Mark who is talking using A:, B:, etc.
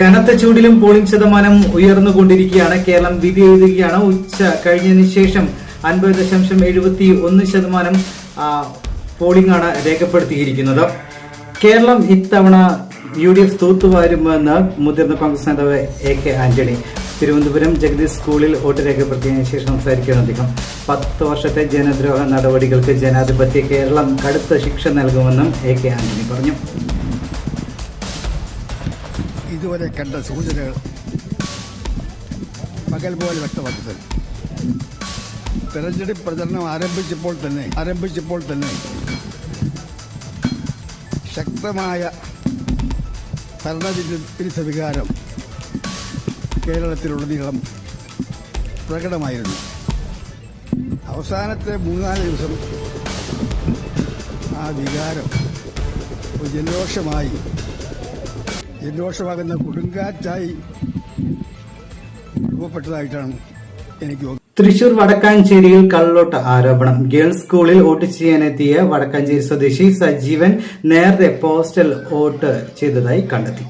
A: കനത്ത ചൂടിലും പോളിംഗ് ശതമാനം ഉയർന്നുകൊണ്ടിരിക്കുകയാണ്. കേരളം വിധി എഴുതുകയാണ്. ഉച്ച കഴിഞ്ഞതിന് ശേഷം 50.71% പോളിംഗ് ആണ് രേഖപ്പെടുത്തിയിരിക്കുന്നത്. കേരളം ഇത്തവണ UDF തൂത്തുവാരുമെന്ന് മുതിർന്ന കോൺഗ്രസ് നേതാവ് AK ആന്റണി തിരുവനന്തപുരം ജഗദീഷ് സ്കൂളിൽ വോട്ട് രേഖപ്പെടുത്തിയതിനു ശേഷം സംസാരിക്കുന്ന അദ്ദേഹം 10 വർഷത്തെ ജനദ്രോഹ നടപടികൾക്ക് ജനാധിപത്യ കേരളം കടുത്ത ശിക്ഷ നൽകുമെന്നും AK ആന്റണി പറഞ്ഞു.
B: ഇതുവരെ കണ്ട സൂചനകൾ പകൽ പോലെ വ്യക്തമാക്കുന്നത് തെരഞ്ഞെടുപ്പ് പ്രചരണം ആരംഭിച്ചപ്പോൾ തന്നെ ശക്തമായ ഭരണവിരുദ്ധ വികാരം കേരളത്തിലുടനീളം പ്രകടമായിരുന്നു. അവസാനത്തെ 3-4 ദിവസം ആ വികാരം ഒരു ജനരോഷമാകുന്ന കൊടുങ്കാറ്റായി രൂപപ്പെട്ടതായിട്ടാണ് എനിക്ക് തോന്നുന്നത്.
A: തൃശൂർ വടക്കാഞ്ചേരിയിൽ കള്ളോട്ട ആരോപണം. ഗേൾസ് സ്കൂളിൽ വോട്ട് ചെയ്യാനെത്തിയ വടക്കാഞ്ചേരി സ്വദേശി സജീവൻ നേരത്തെ പോസ്റ്റൽ വോട്ട് ചെയ്തതായി കണ്ടെത്തി.